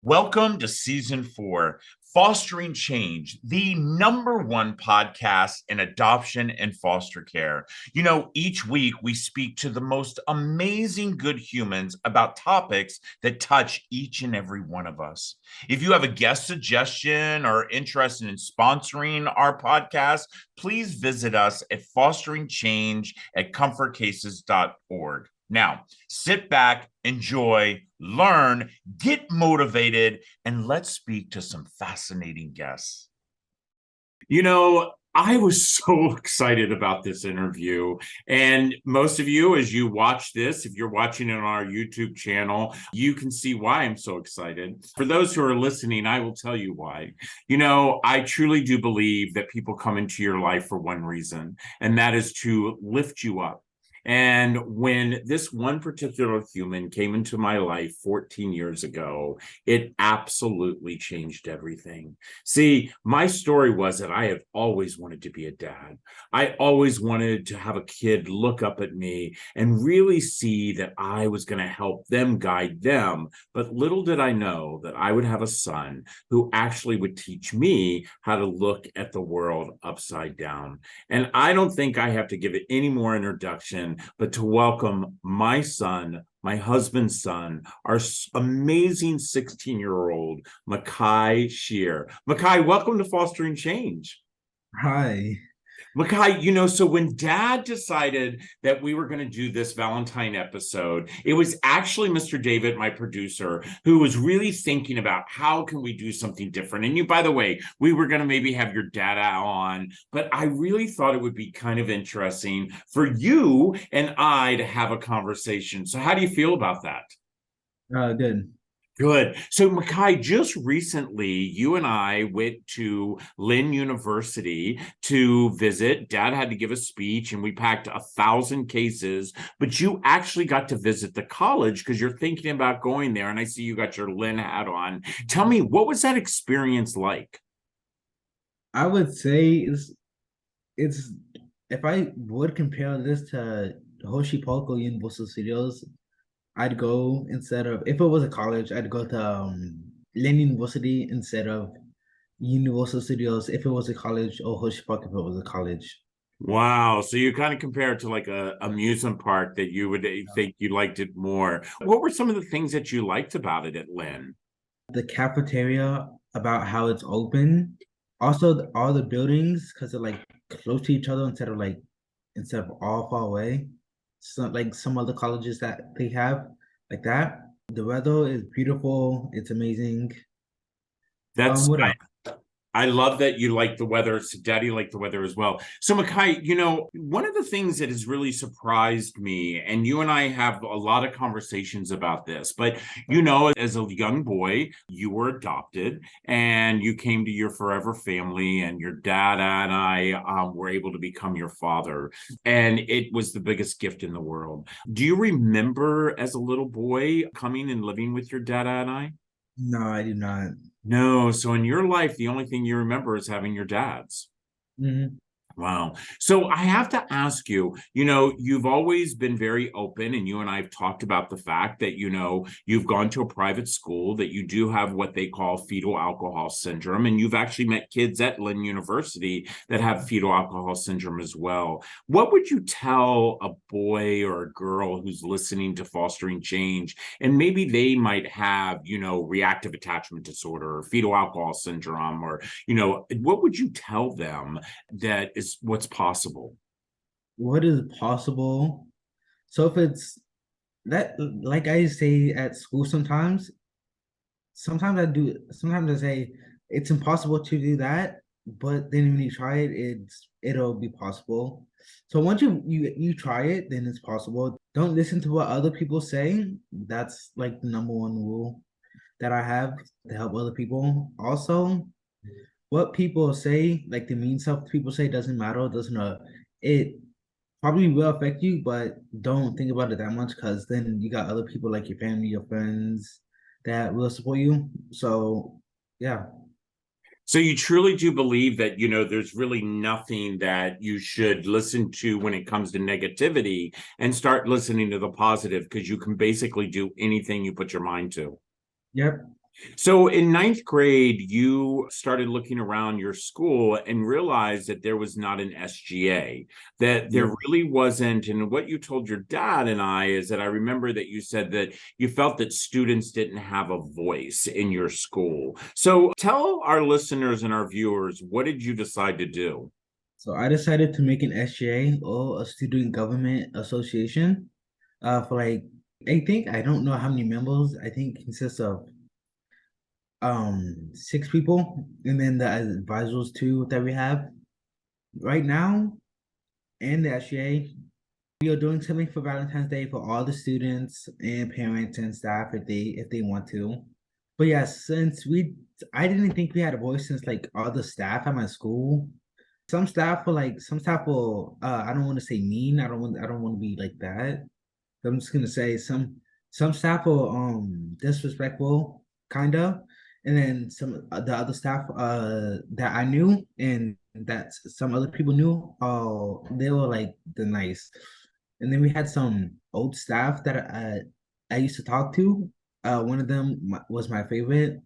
Welcome to season 4, Fostering Change, the #1 podcast in adoption and foster care. Each week we speak to the most amazing good humans about topics that touch each and every one of us. If you have a guest suggestion or interested in sponsoring our podcast, please visit us at fosteringchange@comfortcases.org. Now, sit back, enjoy, learn, get motivated, and let's speak to some fascinating guests. I was so excited about this interview. And most of you, as you watch this, if you're watching it on our YouTube channel, you can see why I'm so excited. For those who are listening, I will tell you why. I truly do believe that people come into your life for one reason, and that is to lift you up. And when this one particular human came into my life 14 years ago, it absolutely changed everything. See, my story was that I have always wanted to be a dad. I always wanted to have a kid look up at me and really see that I was going to help them, guide them. But little did I know that I would have a son who actually would teach me how to look at the world upside down. And I don't think I have to give it any more introduction but to welcome my son, my husband's son, our amazing 16-year-old, Makai Scheer. Makai, welcome to Fostering Change. Hi. Makai, so when Dad decided that we were going to do this Valentine episode, it was actually Mr. David, my producer, who was really thinking about how can we do something different. And by the way, we were going to maybe have your dad on, but I really thought it would be kind of interesting for you and I to have a conversation. So how do you feel about that? Good. Good. So, Makai, just recently, you and I went to Lynn University to visit. Dad had to give a speech, and we packed 1,000 cases, but you actually got to visit the college because you're thinking about going there, and I see you got your Lynn hat on. Tell me, what was that experience like? I would say it's if I would compare this to Hoshi Polko Universal Studios, I'd go instead of if it was a college, I'd go to Lynn University instead of Universal Studios if it was a college, or Hoshi Park if it was a college. Wow. So you kind of compare it to like a amusement park that you would think you liked it more. What were some of the things that you liked about it at Lynn? The cafeteria, about how it's open. Also, all the buildings, because they're like close to each other instead of all far away. So like some other colleges that they have like that. The weather is beautiful. It's amazing. That's What else? I love that you like the weather. So Daddy liked the weather as well. So Makai, one of the things that has really surprised me, and you and I have a lot of conversations about this, but as a young boy, you were adopted and you came to your forever family, and your dad and I were able to become your father. And it was the biggest gift in the world. Do you remember as a little boy coming and living with your dad and I? No, I do not. No. So in your life, the only thing you remember is having your dad's. Mhm. Wow. So I have to ask you, you've always been very open, and you and I have talked about the fact that, you've gone to a private school, that you do have what they call fetal alcohol syndrome, and you've actually met kids at Lynn University that have fetal alcohol syndrome as well. What would you tell a boy or a girl who's listening to Fostering Change, and maybe they might have, reactive attachment disorder or fetal alcohol syndrome, or, what would you tell them that is what's possible? What is possible? So if it's that, like I say at school sometimes I say it's impossible to do that, but then when you try it, it'll be possible. So once you try it, then it's possible. Don't listen to what other people say. That's like the #1 rule that I have to help other people. Also, what people say, like the mean stuff people say, doesn't matter. Doesn't it probably will affect you, but don't think about it that much because then you got other people like your family, your friends that will support you. So yeah. So you truly do believe that, there's really nothing that you should listen to when it comes to negativity, and start listening to the positive, because you can basically do anything you put your mind to. Yep. So in ninth grade, you started looking around your school and realized that there was not an SGA, that there Yeah. really wasn't. And what you told your dad and I is that I remember that you said that you felt that students didn't have a voice in your school. So tell our listeners and our viewers, what did you decide to do? So I decided to make an SGA or a student government association. For like I don't know how many members. I think it consists of 6 people, and then the advisors too that we have right now, and the SGA. We are doing something for Valentine's Day for all the students and parents and staff if they want to. But yeah, since we I didn't think we had a voice since like all the staff at my school. Some staff will I don't want to say mean. I don't want to be like that. I'm just gonna say some staff were disrespectful, kind of, and then some the other staff that I knew and that some other people knew, oh, they were like the nice. And then we had some old staff that I used to talk to. One of them was my favorite.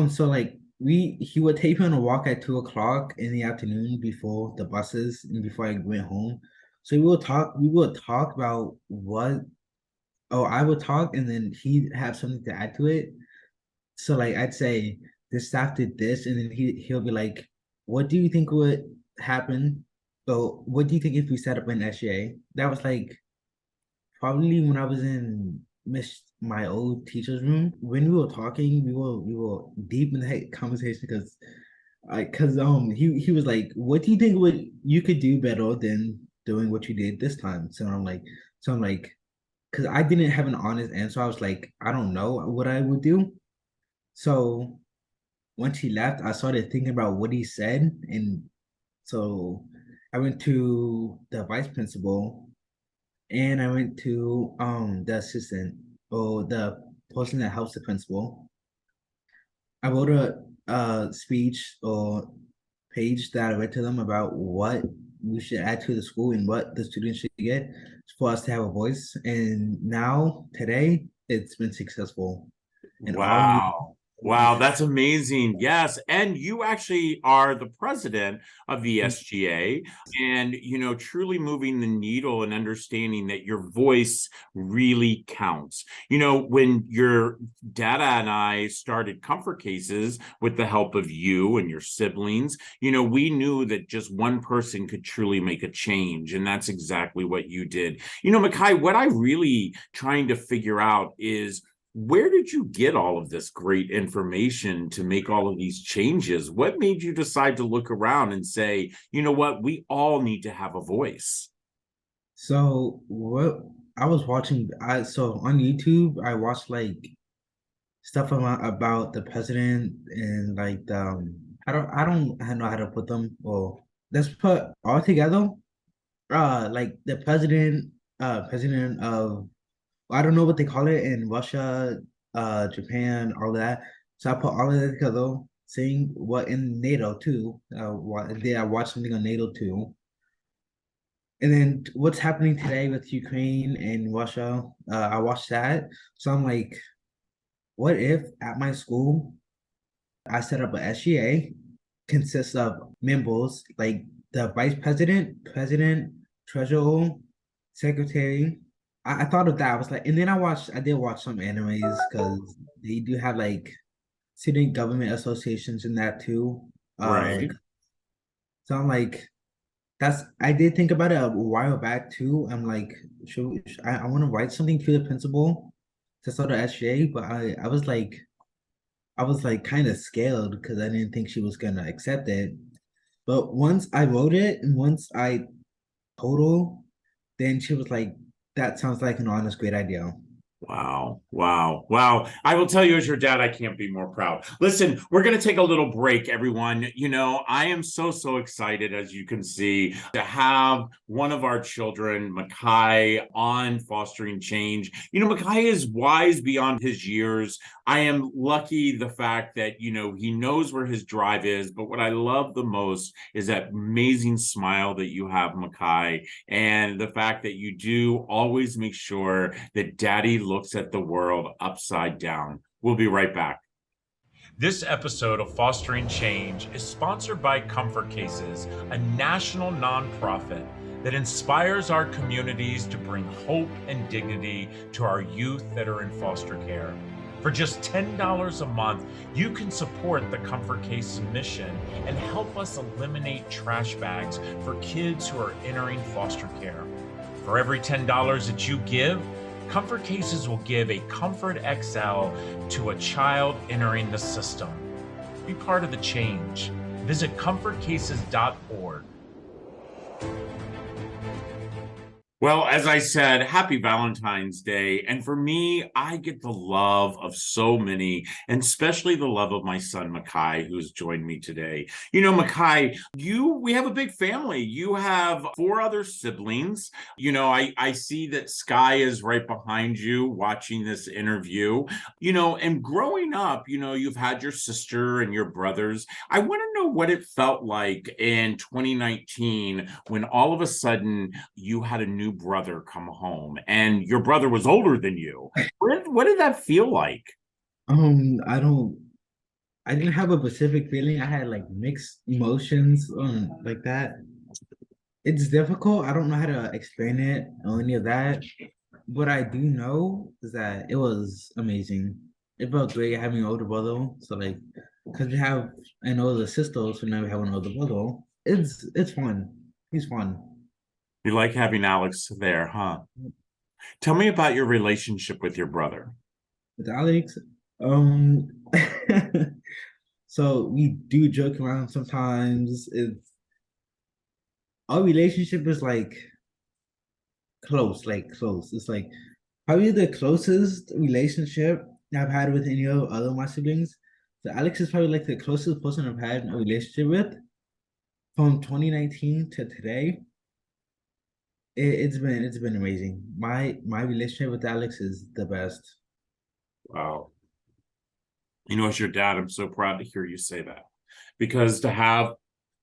So like he would take me on a walk at 2 o'clock in the afternoon before the buses and before I went home. So we would talk about what oh I would talk and then he'd have something to add to it. So like I'd say this staff did this and then he'll be like, what do you think would happen? So what do you think if we set up an SGA? That was like probably when I was in my old teacher's room. When we were talking, we were deep in that conversation because he was like, "What do you think would you could do better than doing what you did this time?" So I'm like, because I didn't have an honest answer. I was like, I don't know what I would do. So once he left, I started thinking about what he said, and so I went to the vice principal and I went to the assistant or the person that helps the principal. I wrote a speech or page that I read to them about what we should add to the school and what the students should get for us to have a voice. And now today it's been successful in all new Wow. Wow, that's amazing. Yes. And you actually are the president of the SGA and, truly moving the needle and understanding that your voice really counts. When your dada and I started Comfort Cases with the help of you and your siblings, we knew that just one person could truly make a change. And that's exactly what you did. Makai, what I really trying to figure out is, where did you get all of this great information to make all of these changes? What made you decide to look around and say, you know what, we all need to have a voice? So what I was watching, I so on YouTube, I watched like stuff about the president and like I don't know how to put them. Well, let's put all together. Like the president of I don't know what they call it in Russia, Japan, all that. So I put all of that together, seeing what in NATO too. I watched something on NATO too. And then what's happening today with Ukraine and Russia? I watched that. So I'm like, what if at my school I set up a SGA consists of members like the vice president, treasurer, secretary. I thought of that. I was like, and then I did watch some animes because they do have like student government associations in that too. Right. So I'm like, I did think about it a while back too. I'm like, I want to write something to the principal to start the SGA, but I was like kind of scared because I didn't think she was gonna accept it. But once I wrote it and once I told her, then she was like, "That sounds like an honest, great idea." Wow. Wow. Wow. I will tell you, as your dad, I can't be more proud. Listen, we're going to take a little break, everyone. I am so, so excited, as you can see, to have one of our children, Makai, on Fostering Change. Makai is wise beyond his years. I am lucky the fact that, he knows where his drive is. But what I love the most is that amazing smile that you have, Makai, and the fact that you do always make sure that daddy looks at the world upside down. We'll be right back. This episode of Fostering Change is sponsored by Comfort Cases, a national nonprofit that inspires our communities to bring hope and dignity to our youth that are in foster care. For just $10 a month, you can support the Comfort Cases mission and help us eliminate trash bags for kids who are entering foster care. For every $10 that you give, Comfort Cases will give a Comfort XL to a child entering the system. Be part of the change. Visit comfortcases.org. Well, as I said, happy Valentine's Day. And for me, I get the love of so many, and especially the love of my son, Makai, who's joined me today. You know, Makai, we have a big family. You have 4 other siblings. You know, I see that Sky is right behind you watching this interview. You know, and growing up, you know, you've had your sister and your brothers. I want to know what it felt like in 2019 when all of a sudden you had a new brother come home, and your brother was older than you. What did that feel like? I don't. I didn't have a specific feeling. I had like mixed emotions like that. It's difficult. I don't know how to explain it or any of that. What I do know is that it was amazing. It felt great having an older brother. So like, because we have an older sister, so now we have an older brother. It's fun. He's fun. You like having Alex there, huh? Tell me about your relationship with your brother. With Alex, um, so we do joke around sometimes. It's our relationship is like close. It's like probably the closest relationship I've had with any other of my siblings. So Alex is probably like the closest person I've had a relationship with from 2019 to today. It's been amazing. My relationship with Alex is the best. Wow. You know, as your dad, I'm so proud to hear you say that, because to have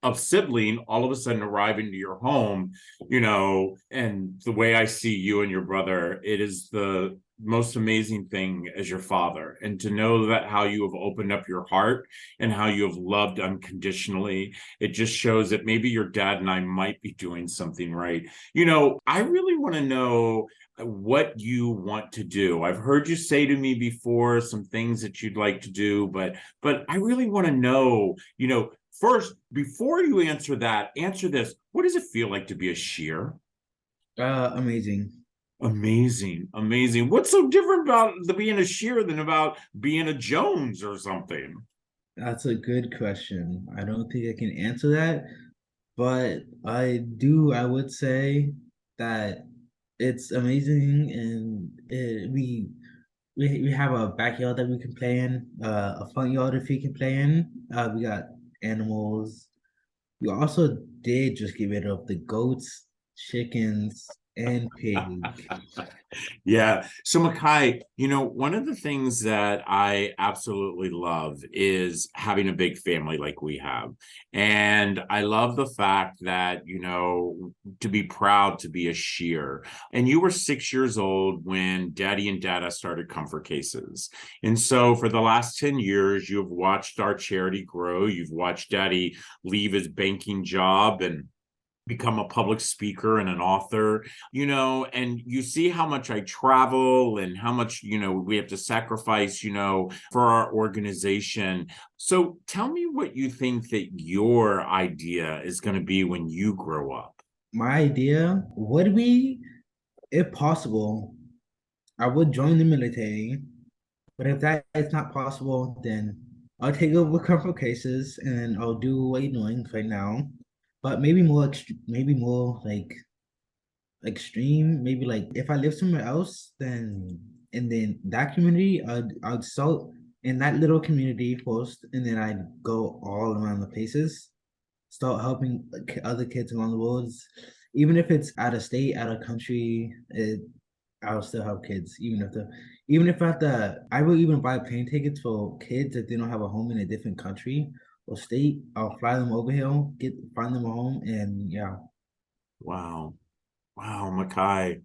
a sibling all of a sudden arrive into your home, you know, and the way I see you and your brother, it is the most amazing thing as your father. And to know that how you have opened up your heart and how you have loved unconditionally, it just shows that maybe your dad and I might be doing something right. You know, I really want to know what you want to do. I've heard you say to me before some things that you'd like to do, but I really want to know, you know, first, before you answer that, answer this. What does it feel like to be a Scheer? Amazing. Amazing, amazing. What's so different about the being a Scheer than about being a Jones or something? That's a good question. I don't think I can answer that, but I would say that it's amazing, and we have a backyard that we can play in, a front yard if we can play in. We got animals. We also did just get rid of the goats, chickens, and pig. Yeah. So, Makai, you know, one of the things that I absolutely love is having a big family like we have. And I love the fact that, you know, to be proud to be a Scheer. And you were 6 years old when Daddy and Dada started Comfort Cases. And so for the last 10 years, you have watched our charity grow. You've watched Daddy leave his banking job and become a public speaker and an author, you know, and you see how much I travel and how much, you know, we have to sacrifice, you know, for our organization. So tell me what you think that your idea is going to be when you grow up. My idea would be, if possible, I would join the military, but if that is not possible, then I'll take over comfort cases and then I'll do what you're doing right now, but maybe more like extreme. Maybe like if I live somewhere else, then and then that community, I'd start in that little community first, and then I'd go all around the places, start helping other kids around the world, even if it's out of state, out of country. I'll still help kids, even if I have to. I will even buy plane tickets for kids if they don't have a home in a different country or state. I'll fly them over here, find them a home, and yeah. Wow. Wow, Makai.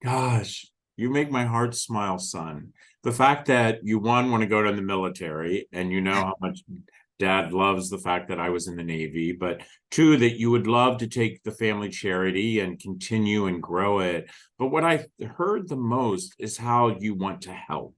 Gosh. You make my heart smile, son. The fact that you, one, want to go to the military, and you know how much dad loves the fact that I was in the Navy, but two, that you would love to take the family charity and continue and grow it. But what I heard the most is how you want to help,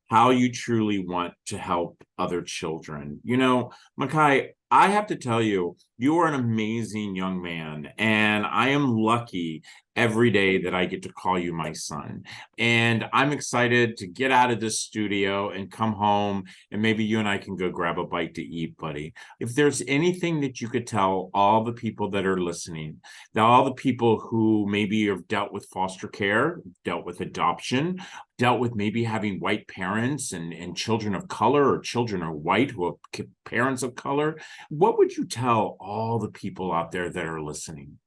how you truly want to help other children. You know, Makai, I have to tell you, you are an amazing young man, and I am lucky every day that I get to call you my son. And I'm excited to get out of this studio and come home, and maybe you and I can go grab a bite to eat, buddy. If there's anything that you could tell all the people that are listening, that all the people who maybe have dealt with foster care, dealt with adoption, dealt with maybe having white parents and children of color, or children are white who have parents of color, what would you tell all the people out there that are listening?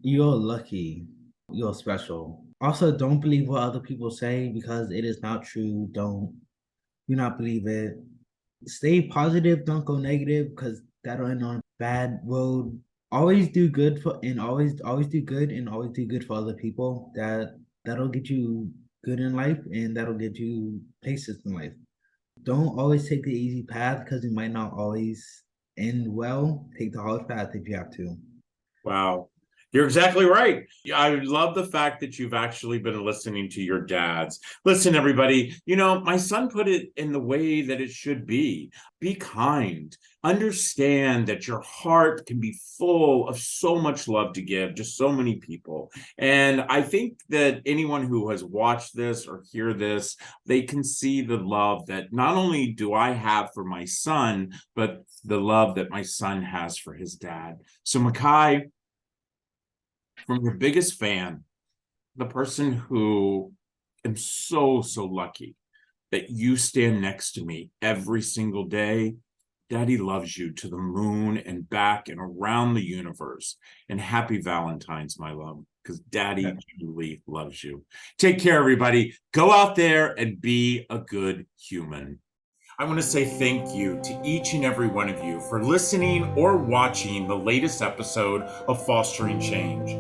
You're lucky. You're special. Also, don't believe what other people say because it is not true. Do not believe it. Stay positive. Don't go negative because that'll end on a bad road. Always do good always do good and always do good for other people. That'll get you good in life and that'll get you places in life. Don't always take the easy path because it might not always end well. Take the hard path if you have to. Wow. You're exactly right. I love the fact that you've actually been listening to your dads. Listen, everybody, you know, my son put it in the way that it should be. Be kind. Understand that your heart can be full of so much love to give to so many people. And I think that anyone who has watched this or hear this, they can see the love that not only do I have for my son, but the love that my son has for his dad. So, Makai, from your biggest fan, the person who am so lucky that you stand next to me every single day. Daddy loves you to the moon and back and around the universe. And happy Valentine's, my love, because Daddy truly loves you. Take care, everybody. Go out there and be a good human. I want to say thank you to each and every one of you for listening or watching the latest episode of Fostering Change.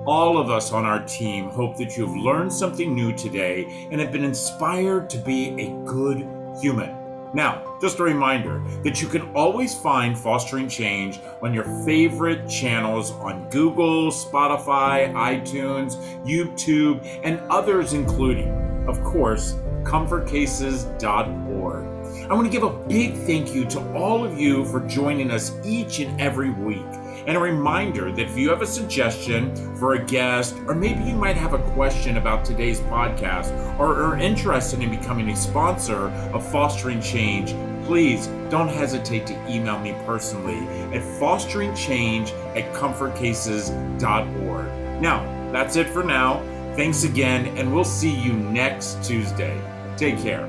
All of us on our team hope that you've learned something new today and have been inspired to be a good human. Now, just a reminder that you can always find Fostering Change on your favorite channels on Google, Spotify, iTunes, YouTube, and others, including, of course, comfortcases.org. I want to give a big thank you to all of you for joining us each and every week. And a reminder that if you have a suggestion for a guest, or maybe you might have a question about today's podcast, or are interested in becoming a sponsor of Fostering Change, please don't hesitate to email me personally at fosteringchange@comfortcases.org. Now, that's it for now. Thanks again, and we'll see you next Tuesday. Take care.